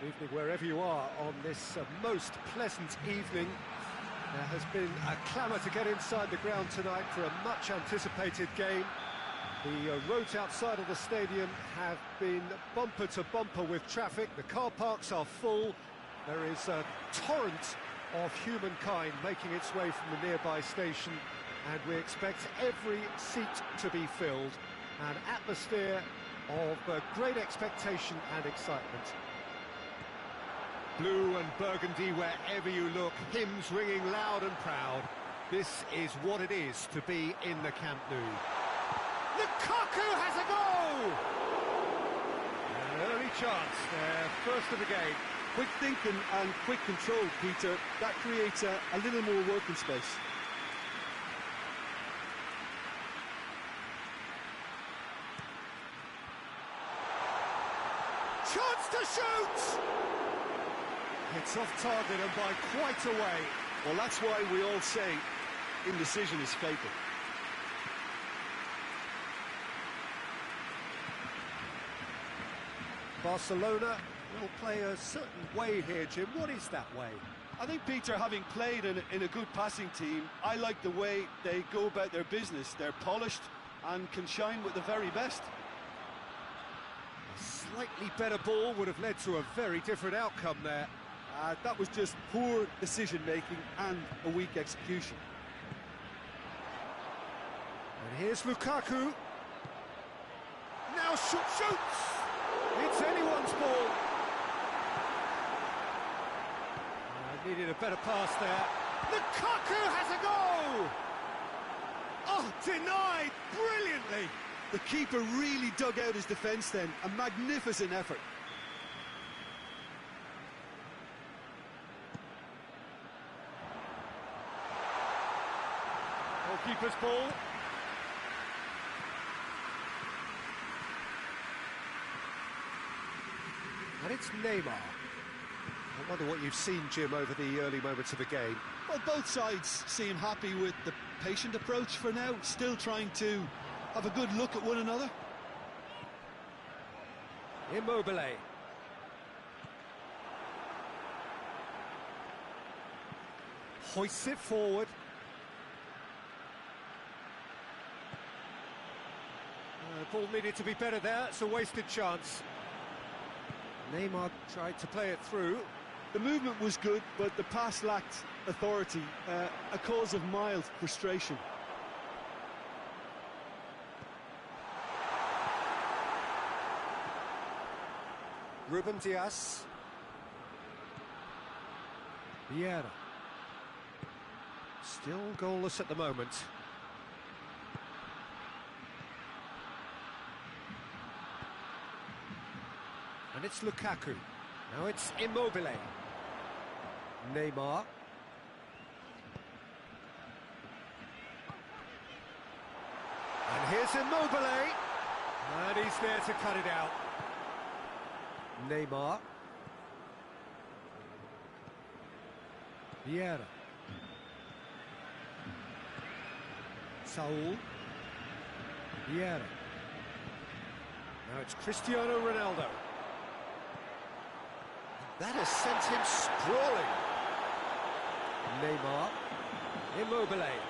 Good evening wherever you are on this most pleasant evening. There has been a clamour to get inside the ground tonight for a much-anticipated game. The roads outside of the stadium have been bumper to bumper with traffic. The car parks are full. There is a torrent of humankind making its way from the nearby station, and we expect every seat to be filled. An atmosphere of great expectation and excitement. Blue and burgundy wherever you look, hymns ringing loud and proud. This is what it is to be in the Camp Nou. Lukaku has a goal! An early chance there, first of the game. Quick thinking and quick control, Peter. That creates a little more working space. Chance to shoot! It's off target and by quite a way. Well, that's why we all say indecision is fatal. Barcelona will play a certain way here, Jim. What is that way? I think, Peter, having played in a good passing team, I like the way they go about their business. They're polished and can shine with the very best. A slightly better ball would have led to a very different outcome there. That was just poor decision-making and a weak execution. And here's Lukaku. Now shoots! It's anyone's ball. Needed a better pass there. Lukaku has a goal! Oh, denied brilliantly! The keeper really dug out his defence then. A magnificent effort. Goalkeeper's ball. And it's Neymar. I wonder what you've seen, Jim, over the early moments of the game. Well, both sides seem happy with the patient approach for now, still trying to have a good look at one another. Immobile. Hoists it forward. The ball needed to be better there, it's a wasted chance. Neymar tried to play it through. The movement was good, but the pass lacked authority, a cause of mild frustration. Ruben Dias. Vieira. Still goalless at the moment. And it's Lukaku. Now it's Immobile. Neymar. And here's Immobile. And he's there to cut it out. Neymar. Vieira. Saul. Vieira. Now it's Cristiano Ronaldo. That has sent him sprawling. Neymar. Immobile.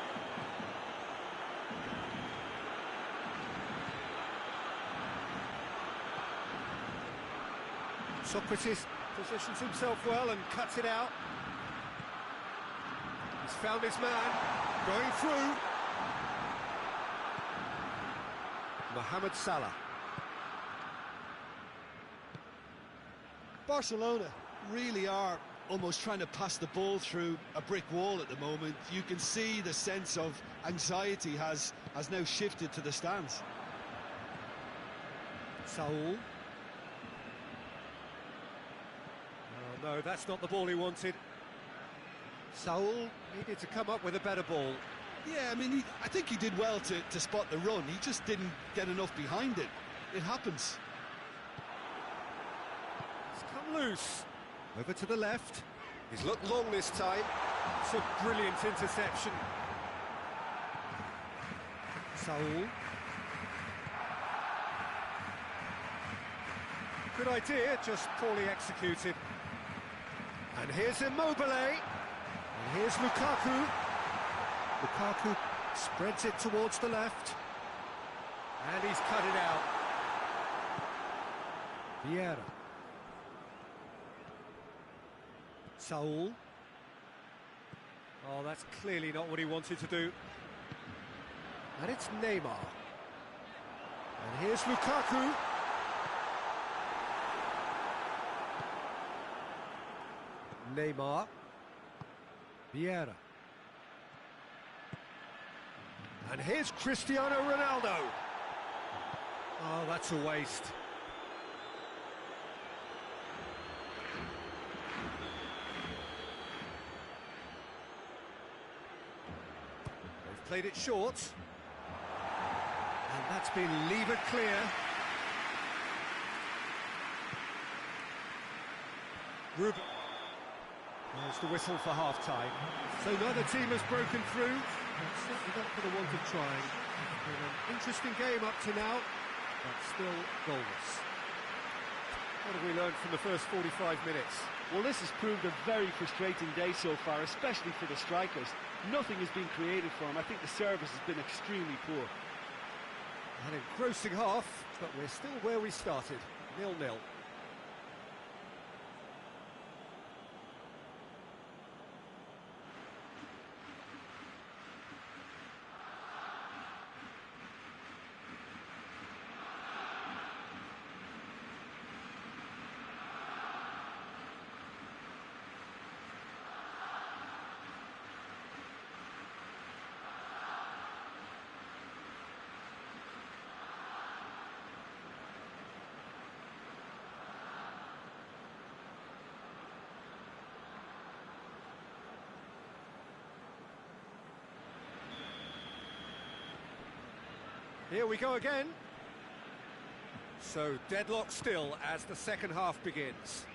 Socrates positions himself well and cuts it out. He's found his man. Going through. Mohamed Salah. Barcelona really are almost trying to pass the ball through a brick wall at the moment. You can see the sense of anxiety has now shifted to the stands. Saul. Oh no, that's not the ball he wanted. Saul needed to come up with a better ball. Yeah, I mean, I think he did well to spot the run. He just didn't get enough behind it. It happens. Loose. Over to the left. He's looked long this time. It's a brilliant interception. Saul. Good idea, just poorly executed. And here's Immobile. And here's Lukaku. Lukaku spreads it towards the left. And he's cut it out. Vieira. Saul. Oh, that's clearly not what he wanted to do. And it's Neymar. And here's Lukaku. Neymar. Vieira. And here's Cristiano Ronaldo. Oh, that's a waste. They've played it short. And that's been levered clear. Ruben. There's the whistle for half-time. So neither team has broken through. That's certainly not for the want of trying. Been an interesting game up to now, but still goalless. What have we learned from the first 45 minutes? Well, this has proved a very frustrating day so far, especially for the strikers. Nothing has been created for them. I think the service has been extremely poor. An engrossing half, but we're still where we started, 0-0. Here we go again. So deadlock still as the second half begins.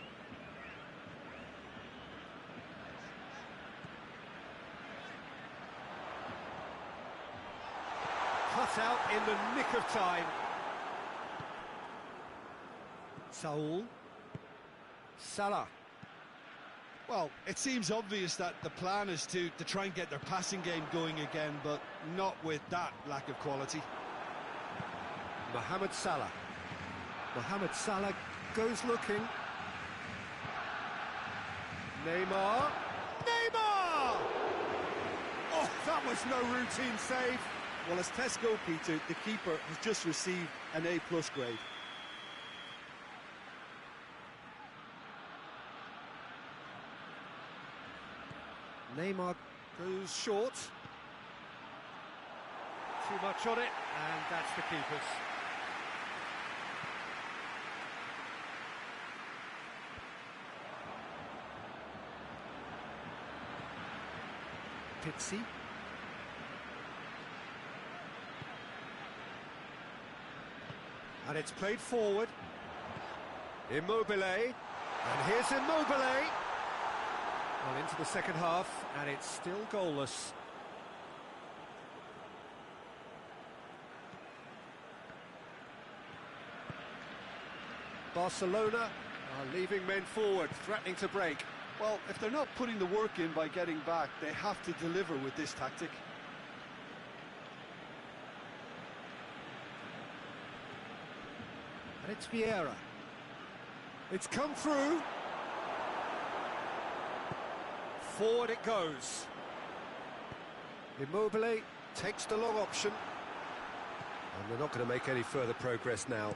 Cut out in the nick of time. Saul. Salah. Well, it seems obvious that the plan is to try and get their passing game going again, but not with that lack of quality. Mohamed Salah. Mohamed Salah goes looking. Neymar. Neymar! Oh, that was no routine save. Well, as tests go, Peter, the keeper has just received an A+ grade. Neymar goes short. Too much on it, and that's the keeper's. Pizzi. And it's played forward. Immobile. And here's Immobile. Well, into the second half, and it's still goalless. Barcelona are leaving men forward, threatening to break. Well, if they're not putting the work in by getting back, they have to deliver with this tactic. And it's Vieira. It's come through. Forward it goes. Immobile takes the long option. And they're not going to make any further progress now.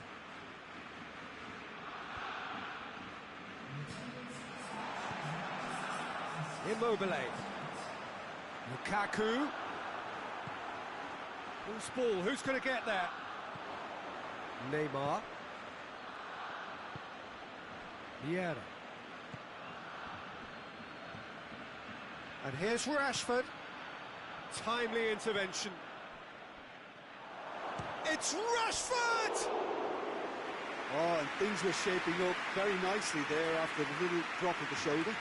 Immobile. Lukaku. Loose ball, who's going to get there? Neymar. Vieira. And here's Rashford. Timely intervention. It's Rashford! Oh, and things were shaping up very nicely there after the little drop of the shoulder.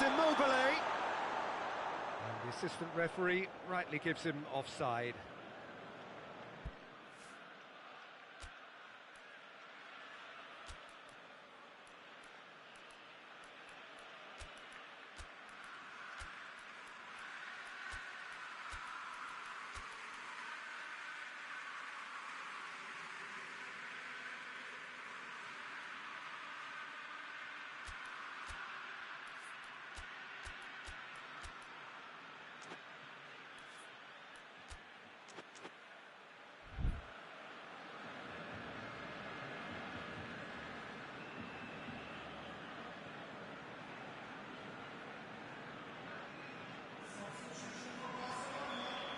There's Immobile. And the assistant referee rightly gives him offside.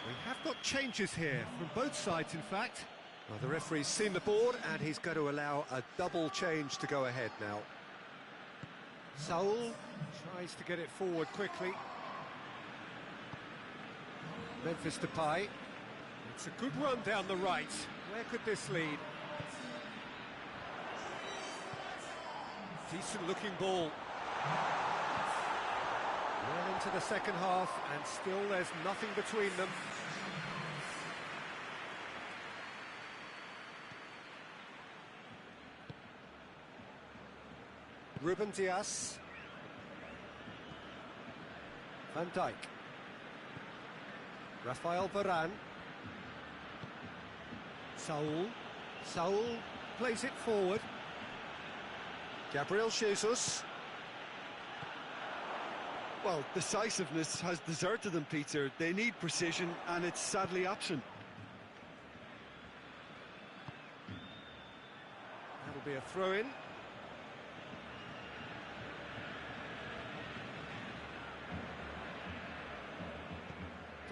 We have got changes here, from both sides in fact. Well, the referee's seen the board and he's going to allow a double change to go ahead now. Saul tries to get it forward quickly. Memphis Depay. It's a good run down the right. Where could this lead? Decent looking ball. Well into the second half, and still there's nothing between them. Ruben Dias. Van Dijk. Rafael Varane. Saul plays it forward. Gabriel Jesus. Well, decisiveness has deserted them, Peter. They need precision, and it's sadly absent. That'll be a throw-in.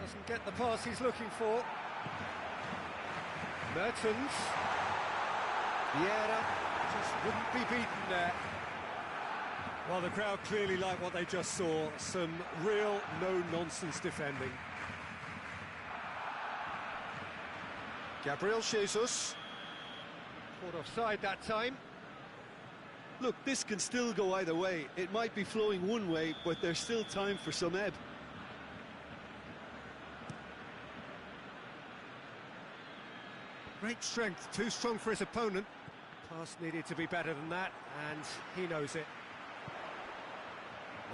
Doesn't get the pass he's looking for. Mertens. Vieira just wouldn't be beaten there. Well, the crowd clearly like what they just saw. Some real no-nonsense defending. Gabriel Jesus. Caught offside that time. Look, this can still go either way. It might be flowing one way, but there's still time for some ebb. Great strength, too strong for his opponent. Pass needed to be better than that, and he knows it.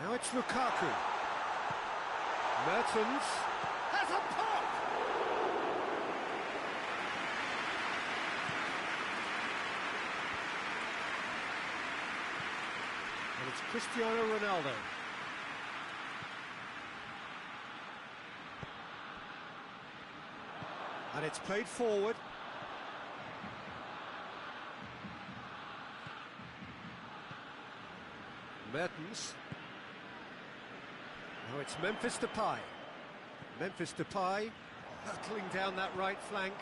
Now it's Lukaku. Mertens has a pop! And it's Cristiano Ronaldo. And it's played forward. Mertens. Now it's Memphis Depay. Memphis Depay hurtling down that right flank.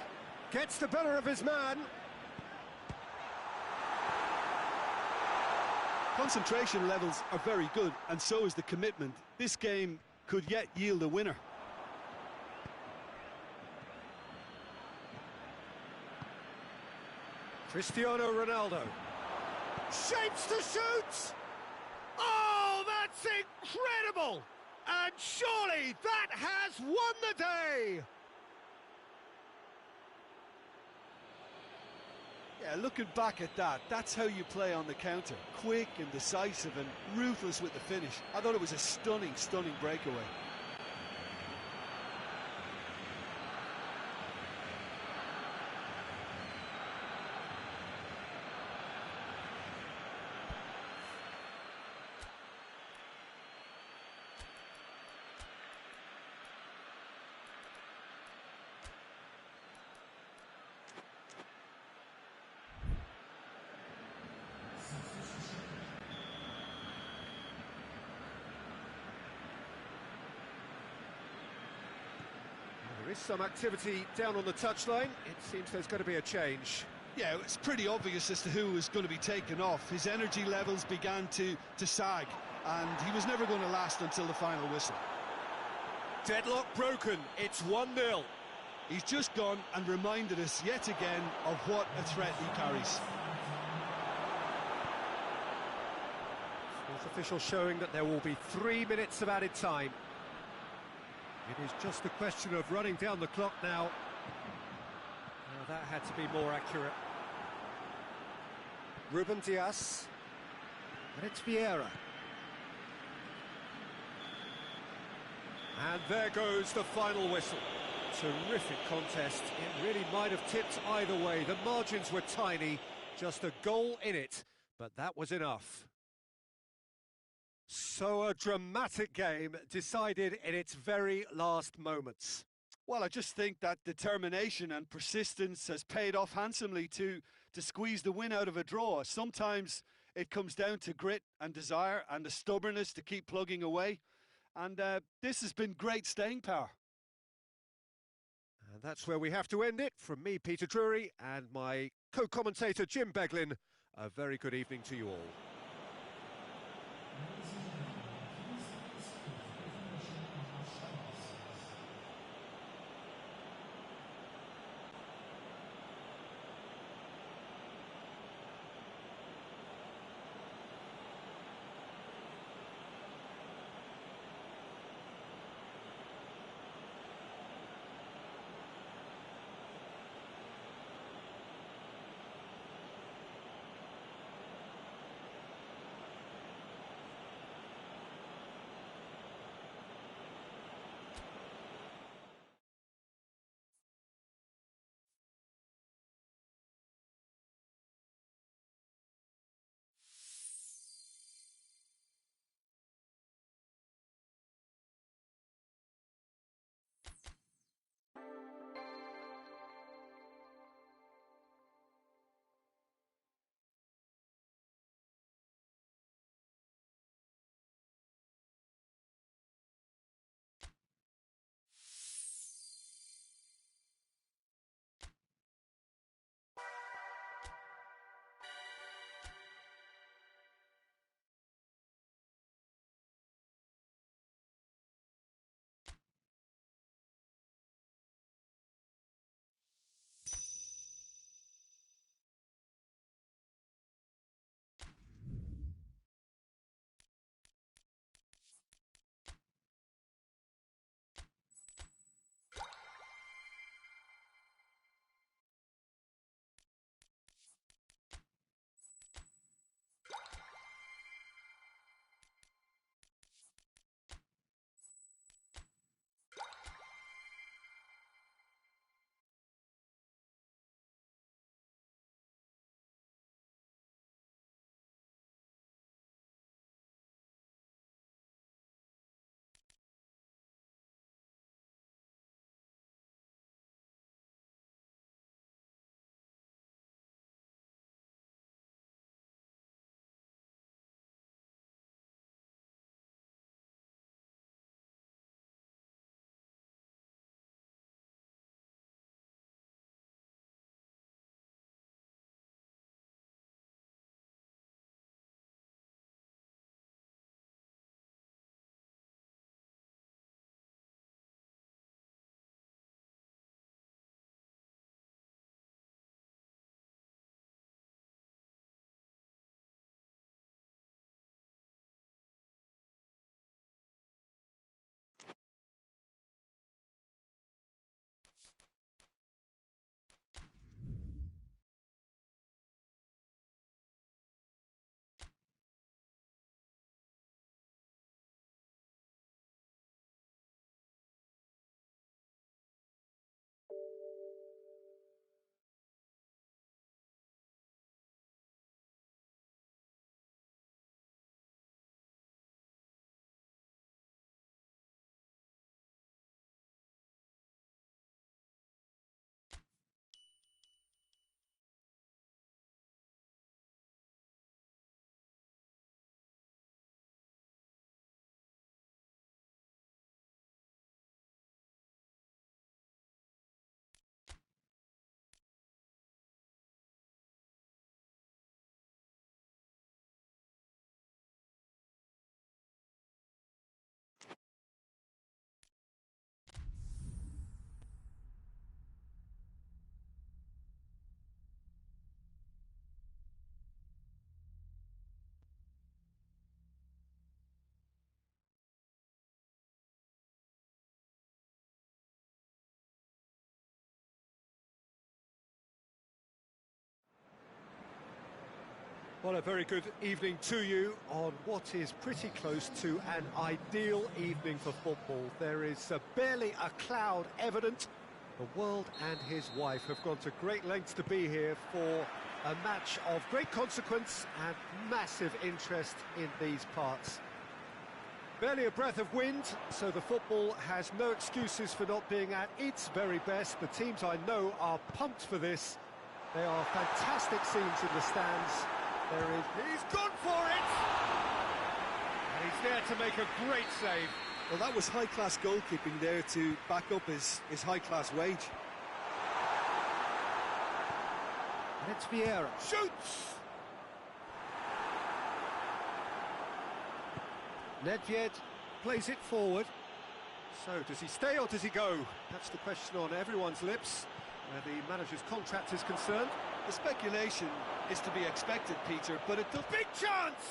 Gets the better of his man. Concentration levels are very good, and so is the commitment. This game could yet yield a winner. Cristiano Ronaldo. Shapes to shoot! Oh, that's incredible! And surely that has won the day! Yeah, looking back at that, that's how you play on the counter. Quick and decisive and ruthless with the finish. I thought it was a stunning, stunning breakaway. There is some activity down on the touchline. It seems there's going to be a change. Yeah, it's pretty obvious as to who was going to be taken off. His energy levels began to sag, and he was never going to last until the final whistle. Deadlock broken. It's 1-0. He's just gone and reminded us yet again of what a threat he carries. Fourth official showing that there will be 3 minutes of added time. It is just a question of running down the clock now. Now that had to be more accurate. Ruben Diaz. And it's Vieira. And there goes the final whistle. Terrific contest. It really might have tipped either way. The margins were tiny, just a goal in it, but that was enough. So a dramatic game decided in its very last moments. Well, I just think that determination and persistence has paid off handsomely to squeeze the win out of a draw. Sometimes it comes down to grit and desire and the stubbornness to keep plugging away. And this has been great staying power. And that's where we have to end it. From me, Peter Drury, and my co-commentator, Jim Beglin, a very good evening to you all. Well, a very good evening to you on what is pretty close to an ideal evening for football. There is barely a cloud evident. The world and his wife have gone to great lengths to be here for a match of great consequence and massive interest in these parts. Barely a breath of wind, so the football has no excuses for not being at its very best. The teams I know are pumped for this. They are fantastic scenes in the stands. He's gone for it! And he's there to make a great save. Well, that was high-class goalkeeping there to back up his high-class wage. And it's Vieira. Shoots! Nedved plays it forward. So, does he stay or does he go? That's the question on everyone's lips, where the manager's contract is concerned. The speculation is to be expected, Peter, but it does... Big chance!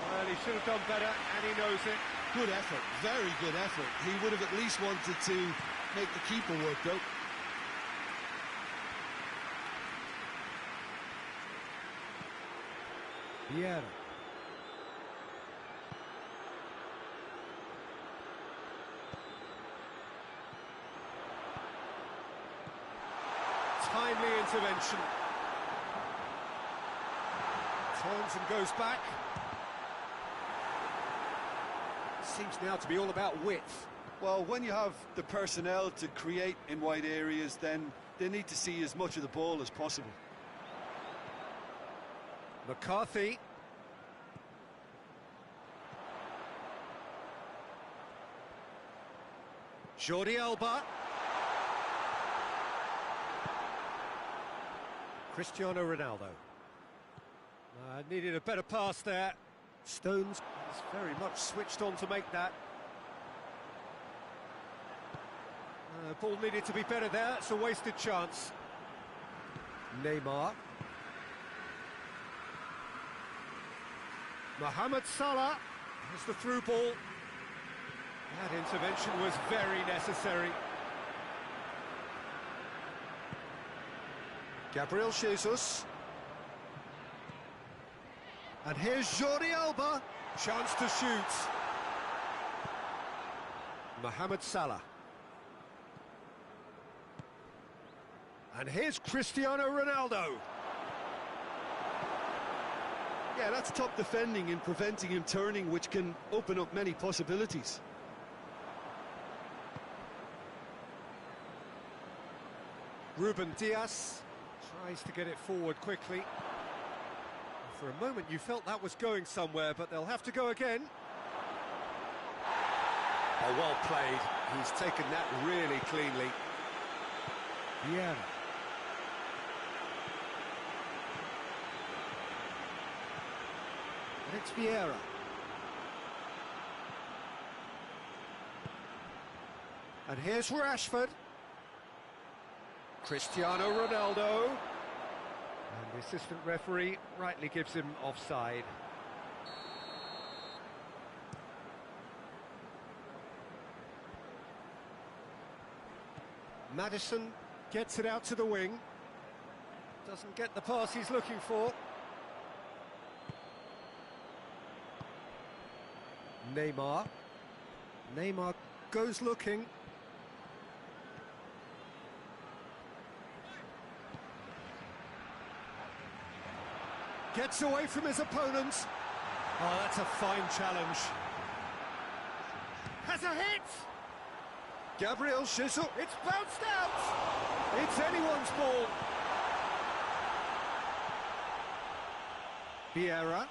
Well, he should have done better, and he knows it. Good effort, very good effort. He would have at least wanted to make the keeper work, though. Vieira. Timely intervention. Turns and goes back. Seems now to be all about width. Well, when you have the personnel to create in wide areas, then they need to see as much of the ball as possible. McCarthy. Jordi Alba. Cristiano Ronaldo. Needed a better pass there. Stones is very much switched on to make that. Ball needed to be better there. It's a wasted chance. Neymar. Mohamed Salah has the through ball. That intervention was very necessary. Gabriel Jesus. And here's Jordi Alba. Chance to shoot. Mohamed Salah. And here's Cristiano Ronaldo. Yeah, that's top defending and preventing him turning, which can open up many possibilities. Ruben Dias tries to get it forward quickly. For a moment you felt that was going somewhere, but they'll have to go again. Oh, well played. He's taken that really cleanly. Vieira. And it's Vieira. And here's Rashford. Cristiano Ronaldo. And the assistant referee rightly gives him offside. Maddison gets it out to the wing. Doesn't get the pass he's looking for. Neymar. Neymar goes looking. Gets away from his opponents. Oh, that's a fine challenge. Has a hit! Gabriel Jesus. It's bounced out! It's anyone's ball. Vieira.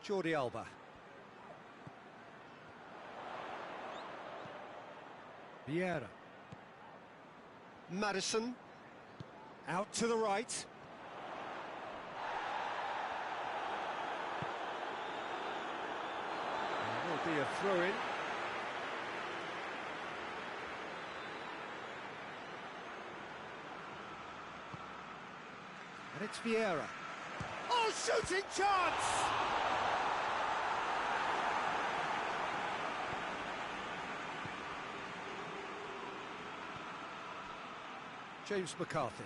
Jordi Alba. Vieira. Maddison. Out to the right. There will be a throw-in. And it's Vieira. Oh, shooting chance! James McCarthy.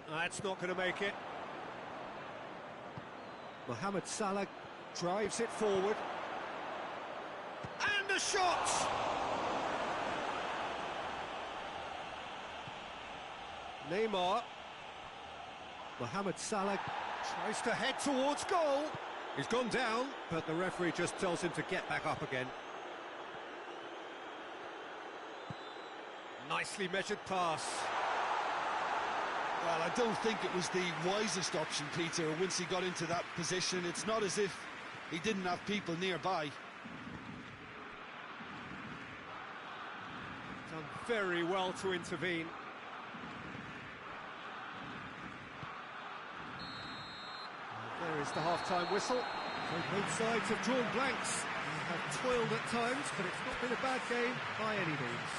That's not going to make it. Mohamed Salah drives it forward. And a shot! Neymar. Mohamed Salah tries to head towards goal. He's gone down, but the referee just tells him to get back up again. Nicely measured pass. Well, I don't think it was the wisest option, Peter, once he got into that position. It's not as if he didn't have people nearby. Done very well to intervene. And there is the half-time whistle. So both sides have drawn blanks. They have toiled at times, but it's not been a bad game by any means.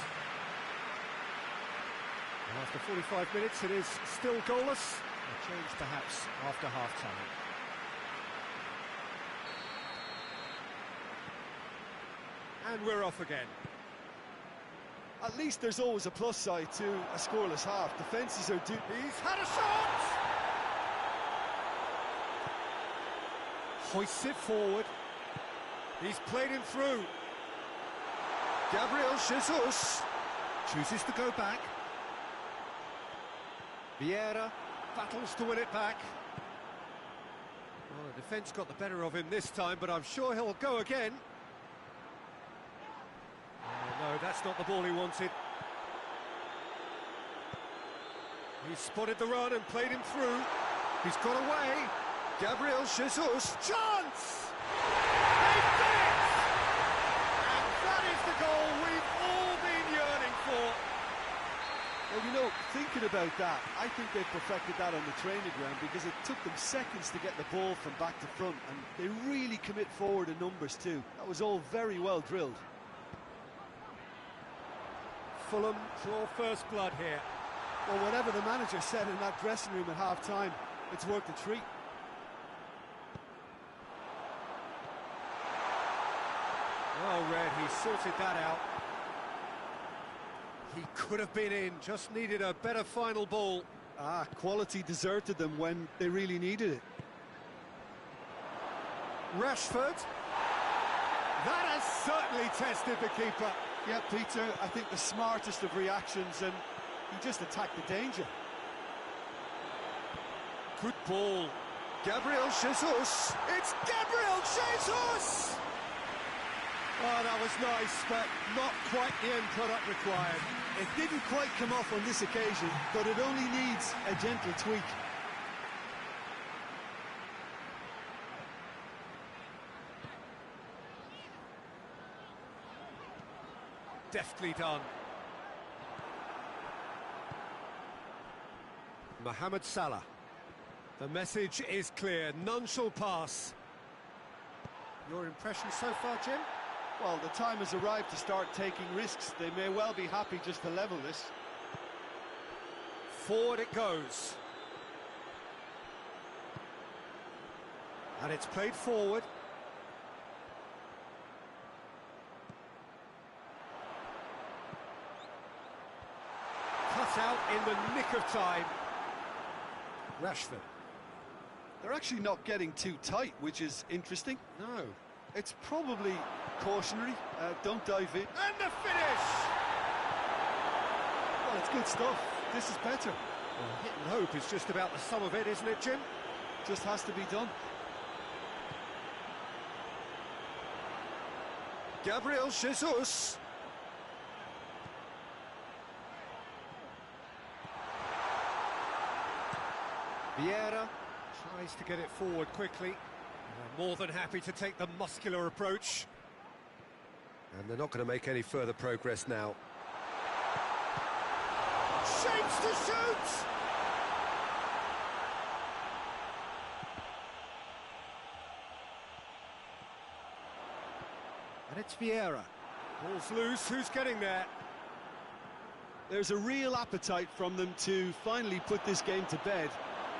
After 45 minutes, it is still goalless. A change, perhaps, after half-time. And we're off again. At least there's always a plus side to a scoreless half. Defences are He's had a shot! Hoists it forward. He's played him through. Gabriel Jesus chooses to go back. Vieira battles to win it back. Well, the defence got the better of him this time, but I'm sure he'll go again. Oh, no, that's not the ball he wanted. He's spotted the run and played him through. He's got away. Gabriel Jesus. Chance! They've done it! And that is the goal we've all been yearning for. Well, you know, thinking about that, I think they perfected that on the training ground because it took them seconds to get the ball from back to front, and they really commit forward in numbers too. That was all very well drilled. Fulham draw first blood here. Well, whatever the manager said in that dressing room at half-time, it's worked a treat. Well read, he sorted that out. He could have been in, just needed a better final ball. Quality deserted them when they really needed it. Rashford. That has certainly tested the keeper. Yeah, Peter, I think the smartest of reactions, and he just attacked the danger. Good ball. Gabriel Jesus. It's Gabriel Jesus! Oh, that was nice, but not quite the end product required. It didn't quite come off on this occasion, but it only needs a gentle tweak. Deftly done. Mohamed Salah. The message is clear, none shall pass. Your impression so far, Jim? Well, the time has arrived to start taking risks. They may well be happy just to level this. Forward it goes. And it's played forward. Cut out in the nick of time. Rashford. They're actually not getting too tight, which is interesting. No. It's probably cautionary. Don't dive in. And the finish! Well, it's good stuff. This is better. Well, hit and hope is just about the sum of it, isn't it, Jim? Just has to be done. Gabriel Jesus. Vieira tries to get it forward quickly. They're more than happy to take the muscular approach. And they're not going to make any further progress now. Shapes to shoot! And it's Vieira. Ball's loose, who's getting there? There's a real appetite from them to finally put this game to bed,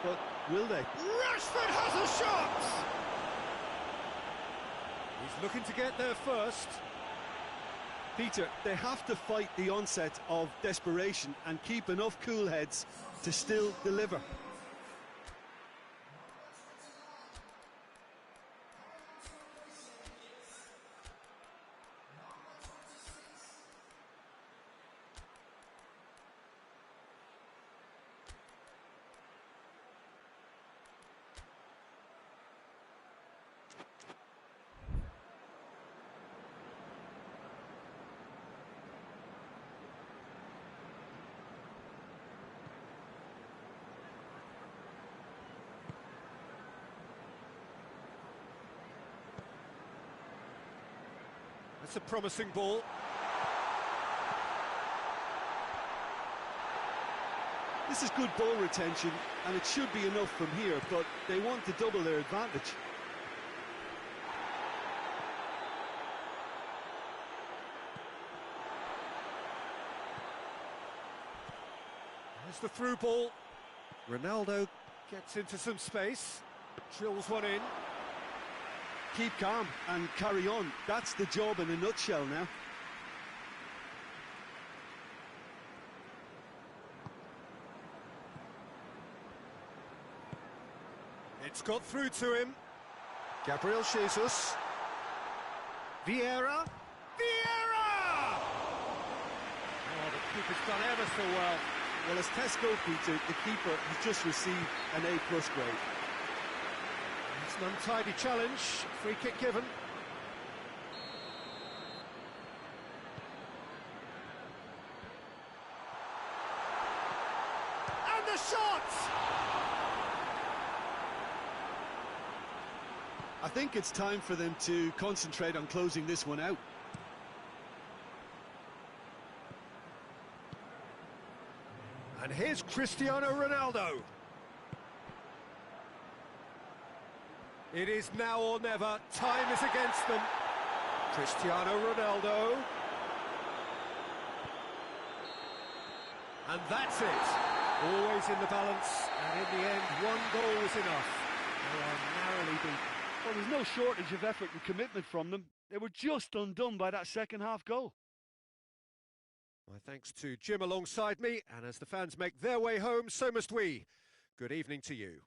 but will they? Rashford has a shot! He's looking to get there first. Peter, they have to fight the onset of desperation and keep enough cool heads to still deliver. It's a promising ball. This is good ball retention, and it should be enough from here, but they want to double their advantage. There's the through ball. Ronaldo gets into some space, drills one in. Keep calm and carry on. That's the job in a nutshell now. It's got through to him. Gabriel Jesus. Vieira. Vieira! Oh, the keeper's done ever so well. Well, as tests go, Peter, the keeper has just received an A+ grade. It's an untidy challenge. Free kick given. And the shot! I think it's time for them to concentrate on closing this one out. And here's Cristiano Ronaldo. It is now or never. Time is against them. Cristiano Ronaldo. And that's it. Always in the balance, and in the end, one goal was enough. They are narrowly beaten. Well, there's no shortage of effort and commitment from them. They were just undone by that second half goal. My thanks to Jim alongside me, and as the fans make their way home, so must we. Good evening to you.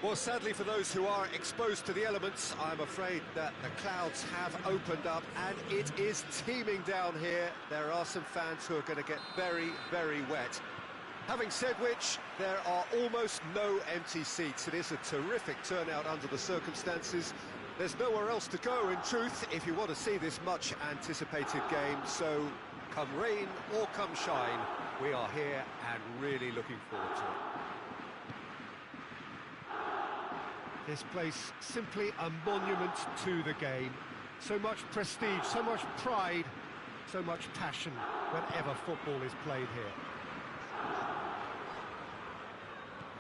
Well, sadly for those who are exposed to the elements, I'm afraid that the clouds have opened up and it is teeming down here. There are some fans who are going to get very, very wet. Having said which, there are almost no empty seats. It is a terrific turnout under the circumstances. There's nowhere else to go, in truth, if you want to see this much-anticipated game. So, come rain or come shine, we are here and really looking forward to it. This place, simply a monument to the game. So much prestige, so much pride, so much passion whenever football is played here.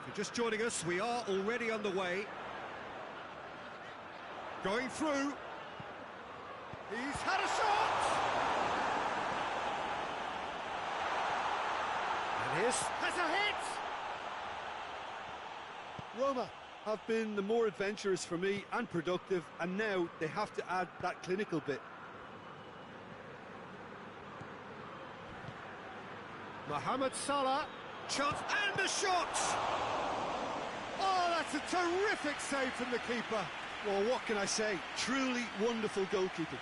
If you're just joining us, we are already underway. Going through. He's had a shot! And here's... has a hit! Roma have been the more adventurous for me and productive, and now they have to add that clinical bit. Mohamed Salah, chance and a shot! Oh, that's a terrific save from the keeper. Well, what can I say? Truly wonderful goalkeeping.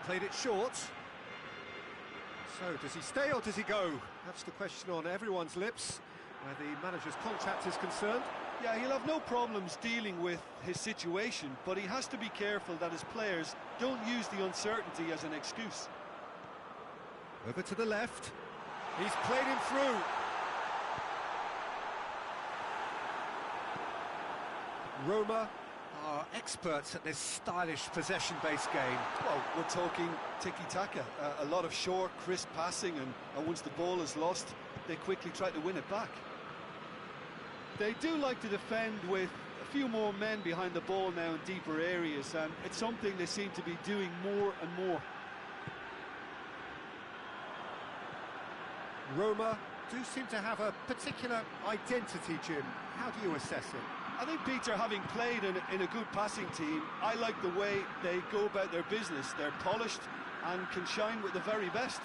Played it short. So, does he stay or does he go? That's the question on everyone's lips, where the manager's contract is concerned. Yeah, he'll have no problems dealing with his situation, but he has to be careful that his players don't use the uncertainty as an excuse. Over to the left. He's played him through. Roma are experts at this stylish possession-based game. Well, we're talking tiki-taka, a lot of short, crisp passing, and once the ball is lost, they quickly try to win it back. They do like to defend with a few more men behind the ball now in deeper areas, and it's something they seem to be doing more and more. Roma do seem to have a particular identity, Jim. How do you assess it? I think, Peter, having played in a good passing team, I like the way they go about their business. They're polished and can shine with the very best.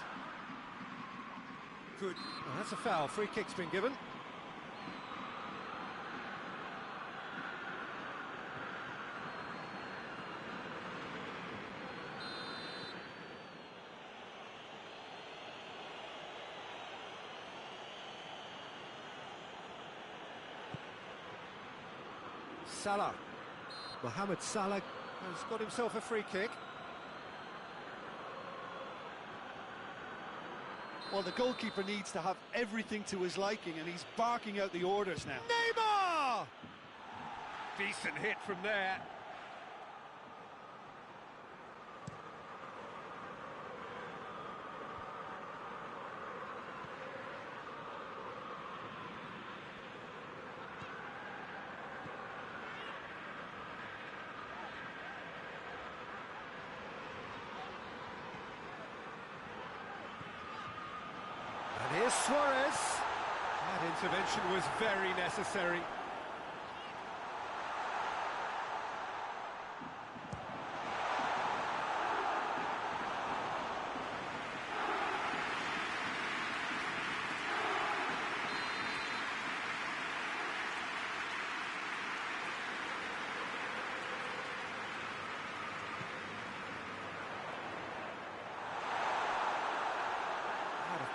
Good. Well, that's a foul. Free kick's been given. Salah. Mohamed Salah has got himself a free kick. Well, the goalkeeper needs to have everything to his liking, and he's barking out the orders now. Neymar! Decent hit from there. And here's Suarez. That intervention was very necessary.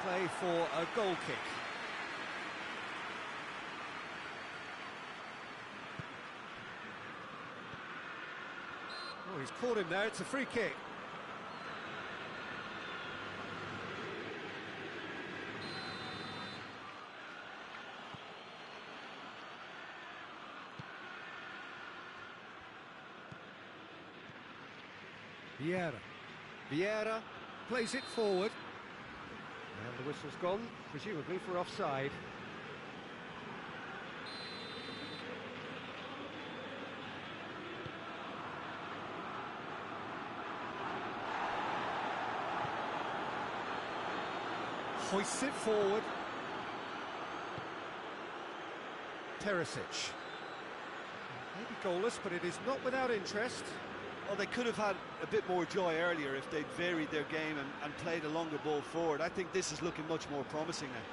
Play for a goal kick. Oh, he's caught him there, it's a free kick. Vieira plays it forward. And the whistle's gone, presumably for offside. Hoists it forward. Perisic. Maybe goalless, but it is not without interest. Well, they could have had a bit more joy earlier if they'd varied their game and played a longer ball forward. I think this is looking much more promising now.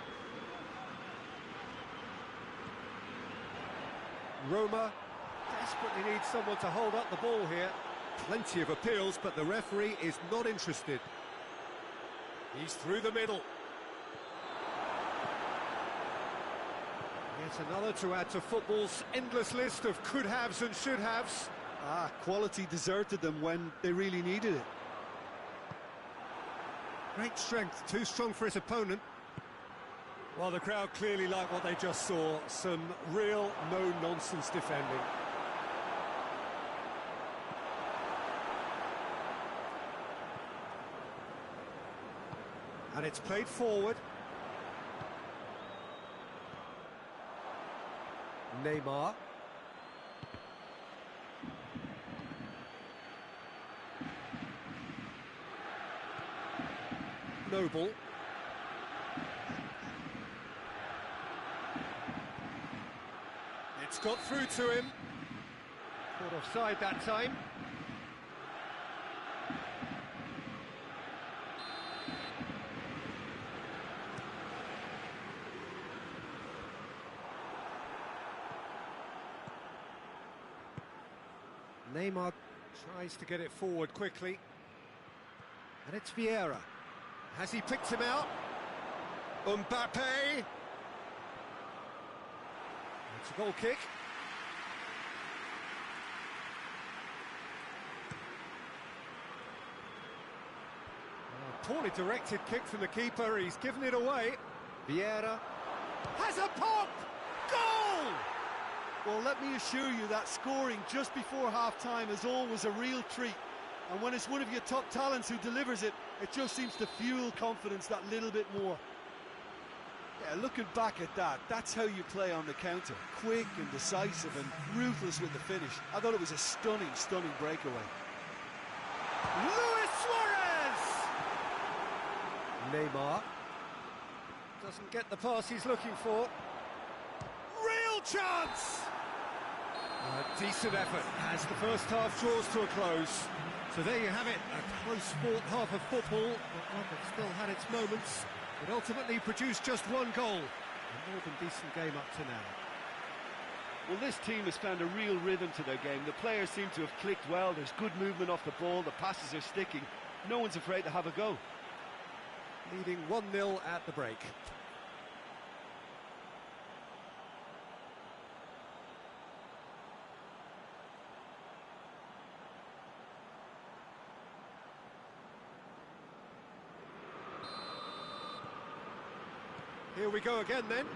Roma desperately needs someone to hold up the ball here. Plenty of appeals, but the referee is not interested. He's through the middle. Yet another to add to football's endless list of could-haves and should-haves. Quality deserted them when they really needed it. Great strength, too strong for his opponent. Well, the crowd clearly like what they just saw. Some real no-nonsense defending. And it's played forward. Neymar. Noble. It's got through to him. Caught offside that time. Neymar tries to get it forward quickly. And it's Vieira. Has he picked him out? Mbappe! It's a goal kick. Poorly directed kick from the keeper, he's given it away. Vieira has a pop! Goal! Well, let me assure you that scoring just before half-time is always a real treat. And when it's one of your top talents who delivers it, it just seems to fuel confidence that little bit more. Yeah, looking back at that, that's how you play on the counter. Quick and decisive and ruthless with the finish. I thought it was a stunning, stunning breakaway. Luis Suarez! Neymar doesn't get the pass he's looking for. Real chance! A decent effort as the first half draws to a close. So there you have it, a close-fought half of football, but one that still had its moments. It ultimately produced just one goal. A more than decent game up to now. Well, this team has found a real rhythm to their game. The players seem to have clicked well. There's good movement off the ball. The passes are sticking. No one's afraid to have a go. Leading 1-0 at the break. Here we go again then.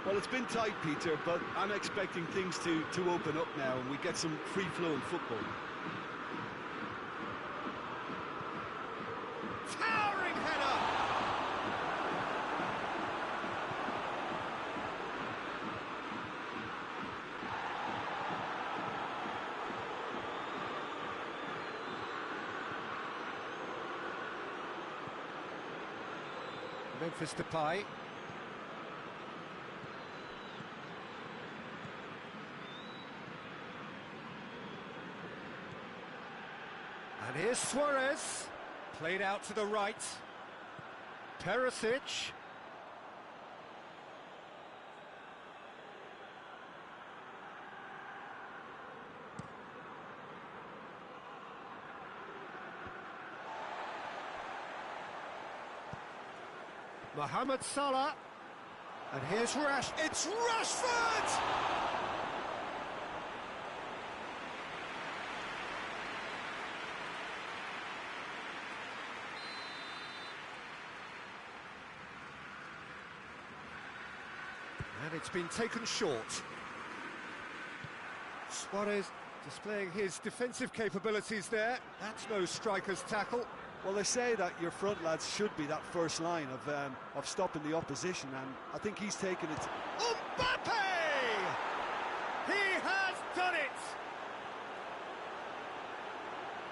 Well, it's been tight, Peter, but I'm expecting things to open up now and we get some free-flowing football. Towering header! Memphis Depay. And here's Suarez, played out to the right. Perisic. Mohamed Salah. And here's it's Rashford! And it's been taken short. Suarez displaying his defensive capabilities there. That's no striker's tackle. Well, they say that your front lads should be that first line of stopping the opposition, and I think he's taken it. Mbappe! He has done it!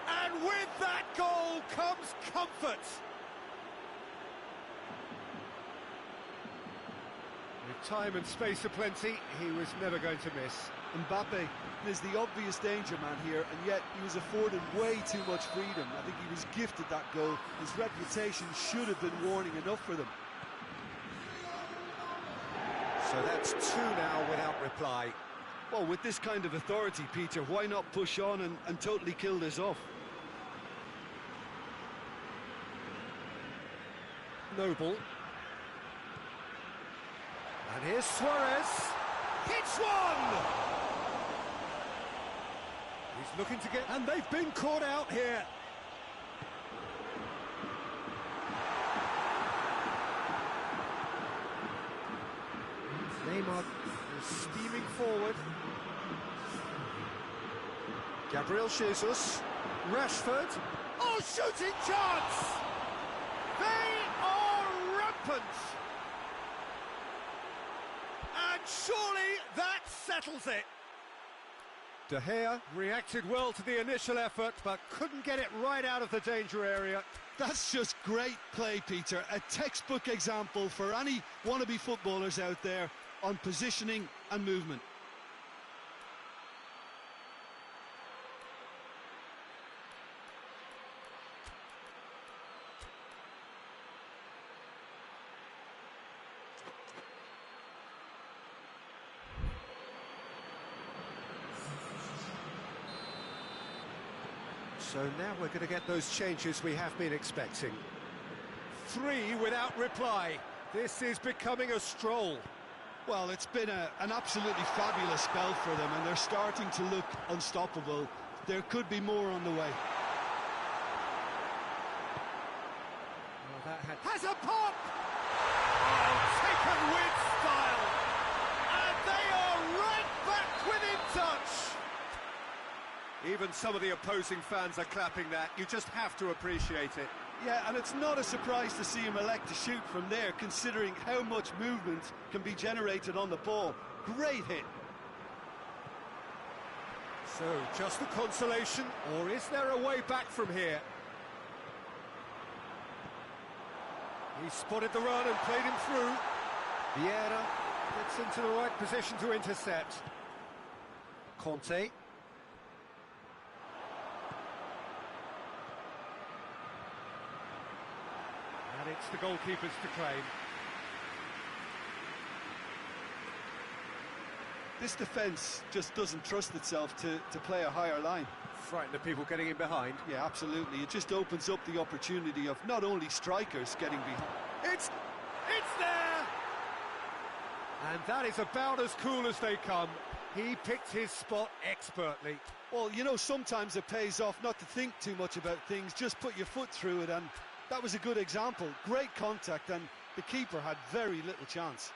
And with that goal comes comfort. time and space aplenty, he was never going to miss. Mbappe is the obvious danger man here, and yet he was afforded way too much freedom. I think he was gifted that goal. His reputation should have been warning enough for them. So that's 2 now without reply. Well, with this kind of authority, Peter, why not push on and totally kill this off? Noble. And here's Suarez. Hits one! He's looking to get... And they've been caught out here. Neymar is steaming forward. Gabriel Jesus. Rashford. Oh, shooting chance! They are rampant! And surely that settles it. De Gea reacted well to the initial effort, but couldn't get it right out of the danger area. That's just great play, Peter. A textbook example for any wannabe footballers out there on positioning and movement. So now we're going to get those changes we have been expecting. 3 without reply. This is becoming a stroll. Well, it's been an absolutely fabulous spell for them, and they're starting to look unstoppable. There could be more on the way. Well, that has a pop! Oh, taken with style! And they are right back within touch! Even some of the opposing fans are clapping that. You just have to appreciate it. Yeah, and it's not a surprise to see him elect to shoot from there, considering how much movement can be generated on the ball. Great hit. So, just the consolation, or is there a way back from here? He spotted the run and played him through. Vieira gets into the right position to intercept. Conte. And it's the goalkeepers to claim. This defence just doesn't trust itself to play a higher line. Frighten the people getting in behind. Yeah, absolutely. It just opens up the opportunity of not only strikers getting behind. It's there! And that is about as cool as they come. He picked his spot expertly. Well, you know, sometimes it pays off not to think too much about things, just put your foot through it, and that was a good example. Great contact, and the keeper had very little chance.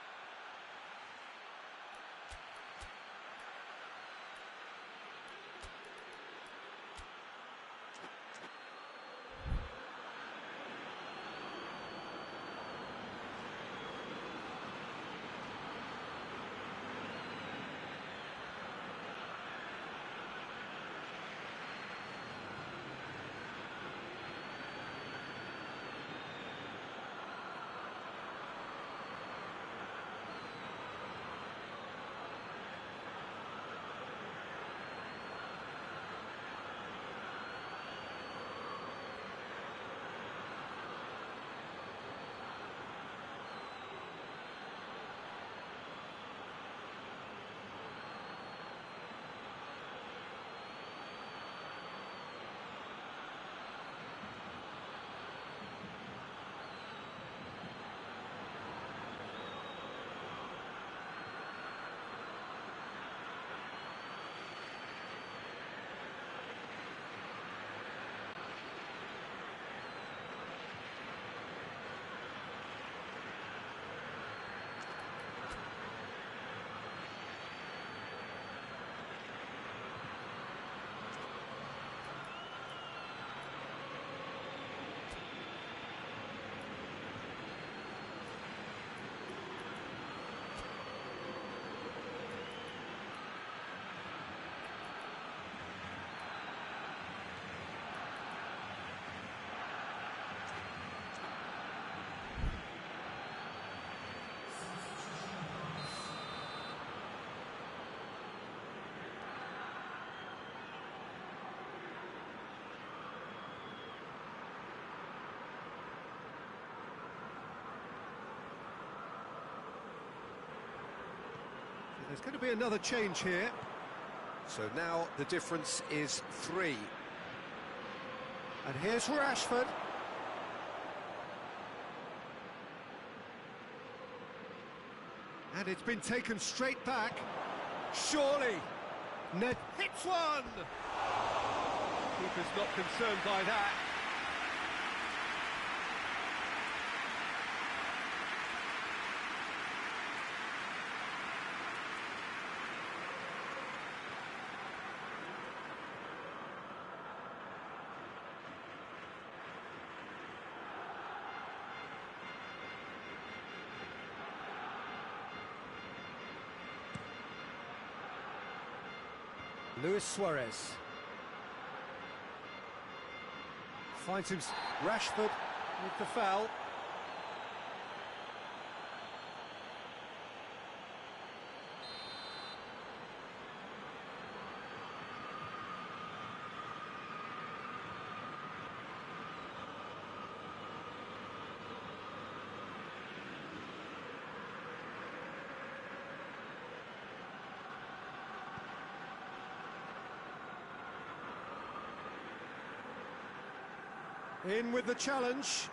There's going to be another change here. So now the difference is 3. And here's Rashford. And it's been taken straight back. Surely. Ned hits one! Keeper's not concerned by that. Luis Suarez finds him. Rashford with the foul. In with the challenge.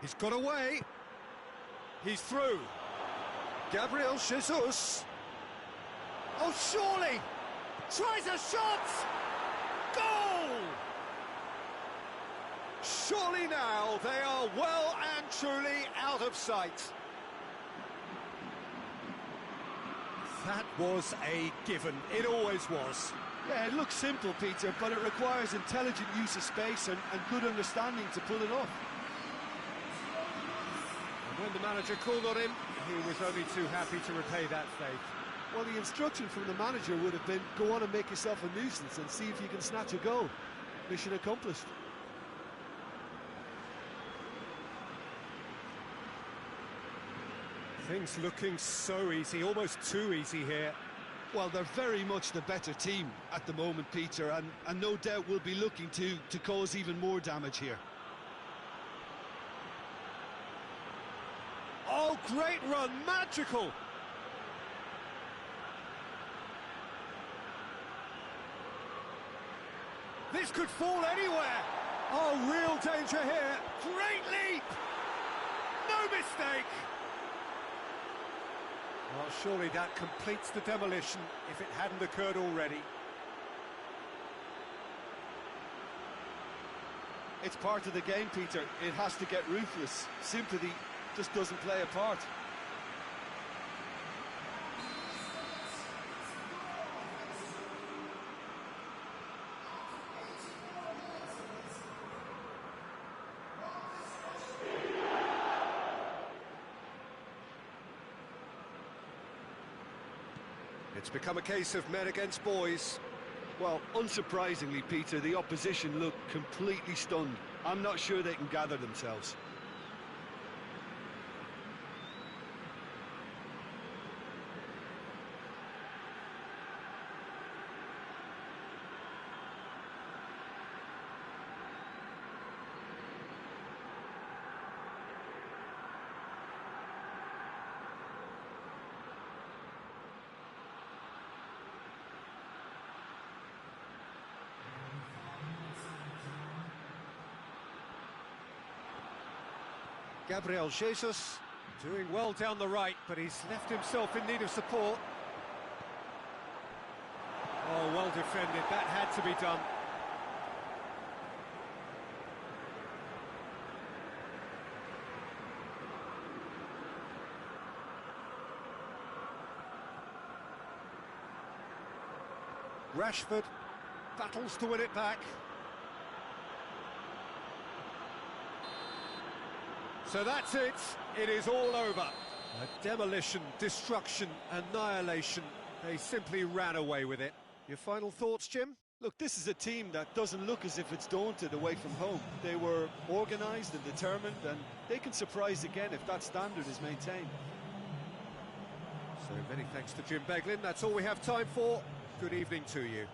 He's got away. He's through. Gabriel Jesus. Oh, surely! Tries a shot! Goal! Surely now they are well and truly out of sight. That was a given. It always was. Yeah, it looks simple, Peter, but it requires intelligent use of space and good understanding to pull it off. And when the manager called on him, he was only too happy to repay that faith. Well, the instruction from the manager would have been, go on and make yourself a nuisance and see if you can snatch a goal. Mission accomplished. Things looking so easy, almost too easy here. Well, they're very much the better team at the moment, Peter, and no doubt will be looking to cause even more damage here. Oh, great run, magical! This could fall anywhere! Oh, real danger here! Great leap! No mistake! Well, surely that completes the demolition if it hadn't occurred already. It's part of the game, Peter. It has to get ruthless. Sympathy just doesn't play a part. It's become a case of men against boys. Well, unsurprisingly, Peter, the opposition look completely stunned. I'm not sure they can gather themselves. Gabriel Jesus doing well down the right, but he's left himself in need of support. Oh, well defended. That had to be done. Rashford battles to win it back. So that's it. It is all over. A demolition, destruction, annihilation. They simply ran away with it. Your final thoughts, Jim? Look, this is a team that doesn't look as if it's daunted away from home. They were organised and determined, and they can surprise again if that standard is maintained. So many thanks to Jim Beglin. That's all we have time for. Good evening to you.